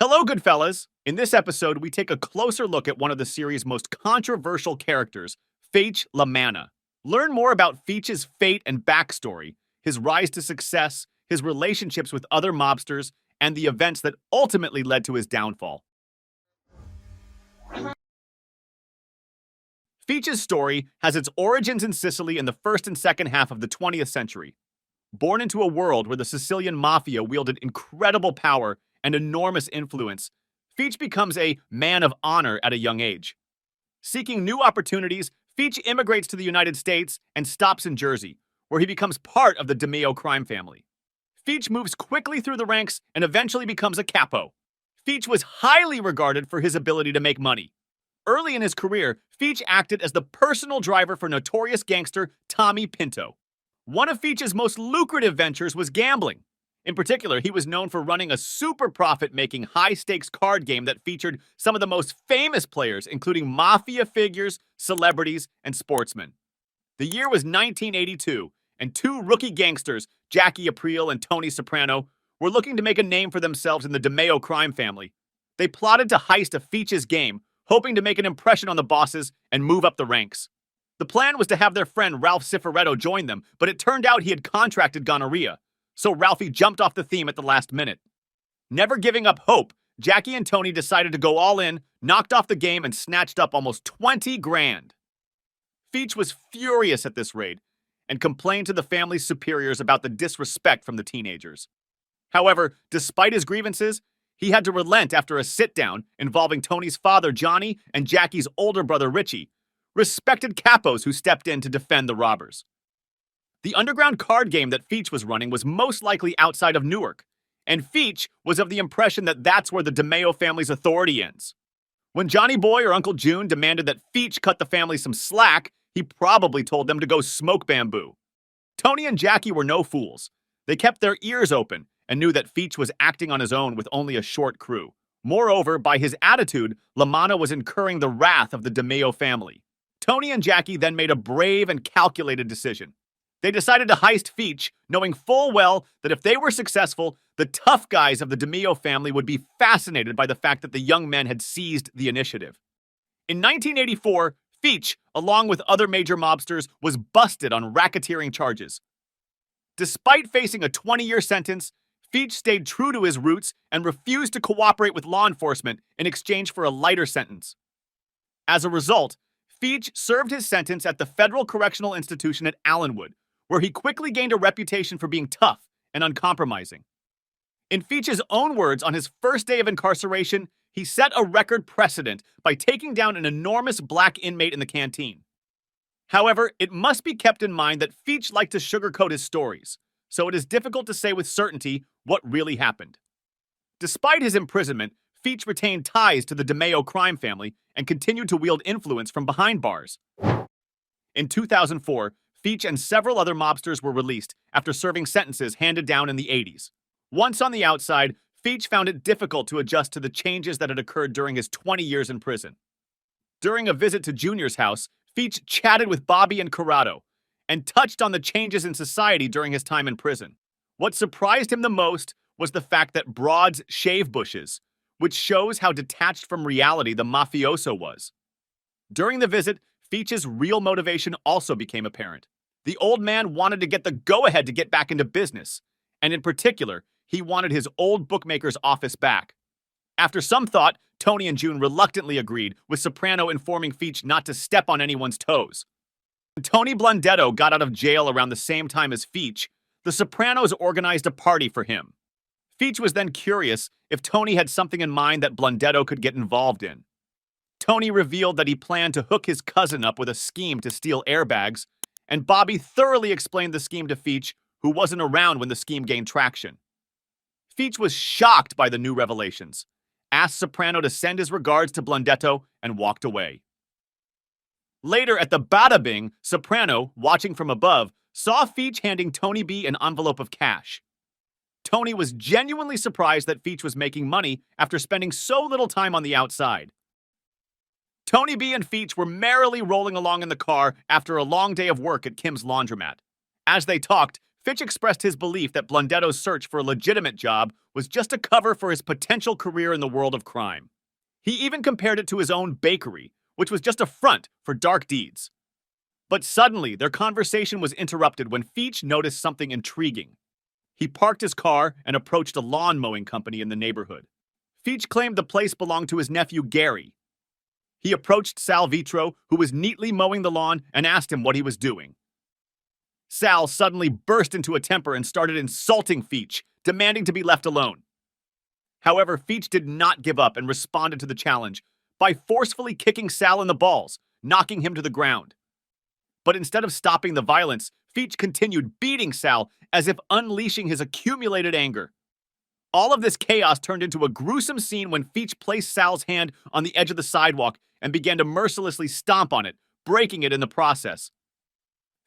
Hello, Goodfellas! In this episode, we take a closer look at one of the series' most controversial characters, Feech La Manna. Learn more about Feech's fate and backstory, his rise to success, his relationships with other mobsters, and the events that ultimately led to his downfall. Feech's story has its origins in Sicily in the first and second half of the 20th century. Born into a world where the Sicilian mafia wielded incredible power and enormous influence, Feech becomes a man of honor at a young age. Seeking new opportunities, Feech immigrates to the United States and stops in Jersey, where he becomes part of the DeMeo crime family. Feech moves quickly through the ranks and eventually becomes a capo. Feech was highly regarded for his ability to make money. Early in his career, Feech acted as the personal driver for notorious gangster Tommy Pinto. One of Feech's most lucrative ventures was gambling. In particular, he was known for running a super profit-making high-stakes card game that featured some of the most famous players, including mafia figures, celebrities, and sportsmen. The year was 1982, and two rookie gangsters, Jackie Aprile and Tony Soprano, were looking to make a name for themselves in the DeMeo crime family. They plotted to heist a Feech's game, hoping to make an impression on the bosses and move up the ranks. The plan was to have their friend Ralph Cifaretto join them, but it turned out he had contracted gonorrhea, so Ralphie jumped off the theme at the last minute. Never giving up hope, Jackie and Tony decided to go all in, knocked off the game, and snatched up almost 20 grand. Feech was furious at this raid and complained to the family's superiors about the disrespect from the teenagers. However, despite his grievances, he had to relent after a sit-down involving Tony's father, Johnny, and Jackie's older brother, Richie, respected capos who stepped in to defend the robbers. The underground card game that Feech was running was most likely outside of Newark, and Feech was of the impression that that's where the DeMeo family's authority ends. When Johnny Boy or Uncle June demanded that Feech cut the family some slack, he probably told them to go smoke bamboo. Tony and Jackie were no fools. They kept their ears open and knew that Feech was acting on his own with only a short crew. Moreover, by his attitude, La Manna was incurring the wrath of the DeMeo family. Tony and Jackie then made a brave and calculated decision. They decided to heist Feech, knowing full well that if they were successful, the tough guys of the DeMeo family would be fascinated by the fact that the young men had seized the initiative. In 1984, Feech, along with other major mobsters, was busted on racketeering charges. Despite facing a 20-year sentence, Feech stayed true to his roots and refused to cooperate with law enforcement in exchange for a lighter sentence. As a result, Feech served his sentence at the Federal Correctional Institution at Allenwood, where he quickly gained a reputation for being tough and uncompromising. In Feech's own words, on his first day of incarceration, he set a record precedent by taking down an enormous black inmate in the canteen. However, it must be kept in mind that Feech liked to sugarcoat his stories, so it is difficult to say with certainty what really happened. Despite his imprisonment, Feech retained ties to the DeMeo crime family and continued to wield influence from behind bars. In 2004, Feech and several other mobsters were released after serving sentences handed down in the 80s. Once on the outside, Feech found it difficult to adjust to the changes that had occurred during his 20 years in prison. During a visit to Junior's house, Feech chatted with Bobby and Corrado and touched on the changes in society during his time in prison. What surprised him the most was the fact that Broads shave bushes, which shows how detached from reality the mafioso was. During the visit, Feech's real motivation also became apparent. The old man wanted to get the go-ahead to get back into business, and in particular, he wanted his old bookmaker's office back. After some thought, Tony and June reluctantly agreed, with Soprano informing Feech not to step on anyone's toes. When Tony Blundetto got out of jail around the same time as Feech, the Sopranos organized a party for him. Feech was then curious if Tony had something in mind that Blundetto could get involved in. Tony revealed that he planned to hook his cousin up with a scheme to steal airbags, and Bobby thoroughly explained the scheme to Feech, who wasn't around when the scheme gained traction. Feech was shocked by the new revelations, asked Soprano to send his regards to Blundetto, and walked away. Later at the Bada Bing, Soprano, watching from above, saw Feech handing Tony B an envelope of cash. Tony was genuinely surprised that Feech was making money after spending so little time on the outside. Tony B and Feech were merrily rolling along in the car after a long day of work at Kim's laundromat. As they talked, Feech expressed his belief that Blundetto's search for a legitimate job was just a cover for his potential career in the world of crime. He even compared it to his own bakery, which was just a front for dark deeds. But suddenly, their conversation was interrupted when Feech noticed something intriguing. He parked his car and approached a lawn mowing company in the neighborhood. Feech claimed the place belonged to his nephew Gary. He approached Sal Vitro, who was neatly mowing the lawn, and asked him what he was doing. Sal suddenly burst into a temper and started insulting Feech, demanding to be left alone. However, Feech did not give up and responded to the challenge by forcefully kicking Sal in the balls, knocking him to the ground. But instead of stopping the violence, Feech continued beating Sal as if unleashing his accumulated anger. All of this chaos turned into a gruesome scene when Feech placed Sal's hand on the edge of the sidewalk and began to mercilessly stomp on it, breaking it in the process.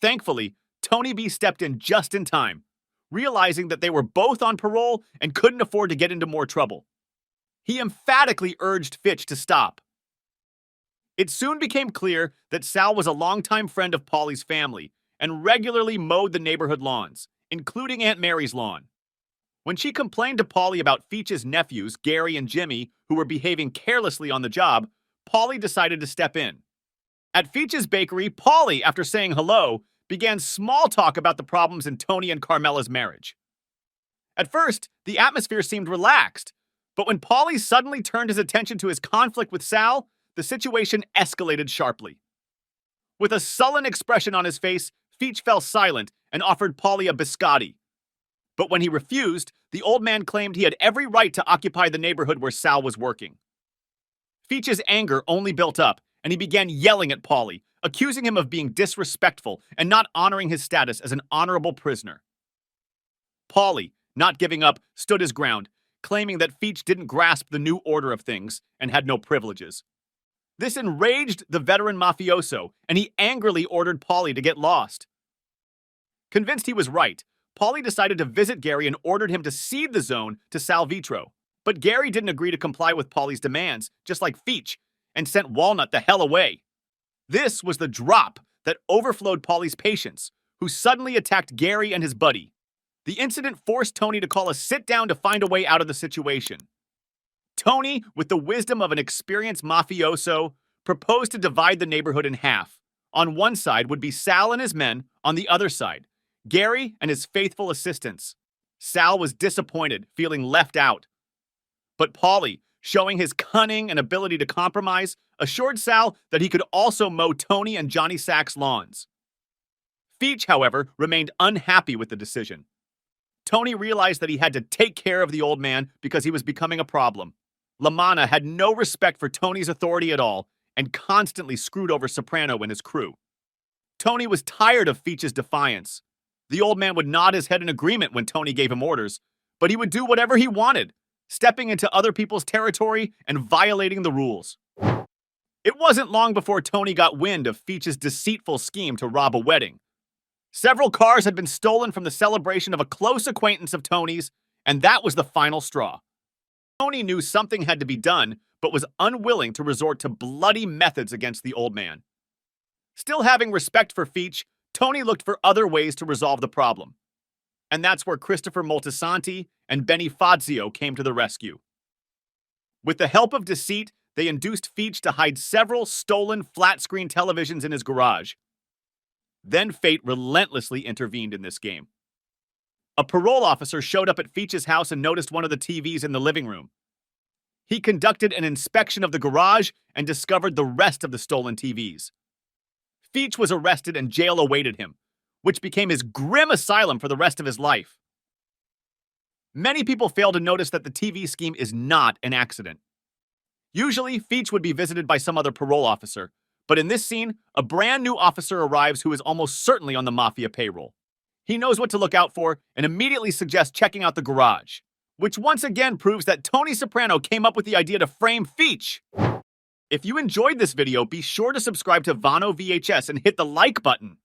Thankfully, Tony B stepped in just in time, realizing that they were both on parole and couldn't afford to get into more trouble. He emphatically urged Feech to stop. It soon became clear that Sal was a longtime friend of Polly's family and regularly mowed the neighborhood lawns, including Aunt Mary's lawn. When she complained to Polly about Feech's nephews, Gary and Jimmy, who were behaving carelessly on the job, Polly decided to step in. At Feech's bakery, Polly, after saying hello, began small talk about the problems in Tony and Carmela's marriage. At first, the atmosphere seemed relaxed, but when Polly suddenly turned his attention to his conflict with Sal, the situation escalated sharply. With a sullen expression on his face, Feech fell silent and offered Polly a biscotti. But when he refused, the old man claimed he had every right to occupy the neighborhood where Sal was working. Feech's anger only built up, and he began yelling at Polly, accusing him of being disrespectful and not honoring his status as an honorable prisoner. Polly, not giving up, stood his ground, claiming that Feech didn't grasp the new order of things and had no privileges. This enraged the veteran mafioso, and he angrily ordered Polly to get lost. Convinced he was right, Polly decided to visit Gary and ordered him to cede the zone to Sal Vitro. But Gary didn't agree to comply with Polly's demands, just like Feech, and sent Walnut the hell away. This was the drop that overflowed Polly's patience, who suddenly attacked Gary and his buddy. The incident forced Tony to call a sit-down to find a way out of the situation. Tony, with the wisdom of an experienced mafioso, proposed to divide the neighborhood in half. On one side would be Sal and his men, on the other side, Gary and his faithful assistants. Sal was disappointed, feeling left out. But Polly, showing his cunning and ability to compromise, assured Sal that he could also mow Tony and Johnny Sack's lawns. Feech, however, remained unhappy with the decision. Tony realized that he had to take care of the old man because he was becoming a problem. La Manna had no respect for Tony's authority at all and constantly screwed over Soprano and his crew. Tony was tired of Feech's defiance. The old man would nod his head in agreement when Tony gave him orders, but he would do whatever he wanted, stepping into other people's territory and violating the rules. It wasn't long before Tony got wind of Feech's deceitful scheme to rob a wedding. Several cars had been stolen from the celebration of a close acquaintance of Tony's, and that was the final straw. Tony knew something had to be done, but was unwilling to resort to bloody methods against the old man. Still having respect for Feech, Tony looked for other ways to resolve the problem. And that's where Christopher Moltisanti and Benny Fazio came to the rescue. With the help of deceit, they induced Feech to hide several stolen flat-screen televisions in his garage. Then fate relentlessly intervened in this game. A parole officer showed up at Feech's house and noticed one of the TVs in the living room. He conducted an inspection of the garage and discovered the rest of the stolen TVs. Feech was arrested and jail awaited him, which became his grim asylum for the rest of his life. Many people fail to notice that the TV scheme is not an accident. Usually, Feech would be visited by some other parole officer, but in this scene, a brand new officer arrives who is almost certainly on the mafia payroll. He knows what to look out for and immediately suggests checking out the garage, which once again proves that Tony Soprano came up with the idea to frame Feech. If you enjoyed this video, be sure to subscribe to Vano VHS and hit the like button.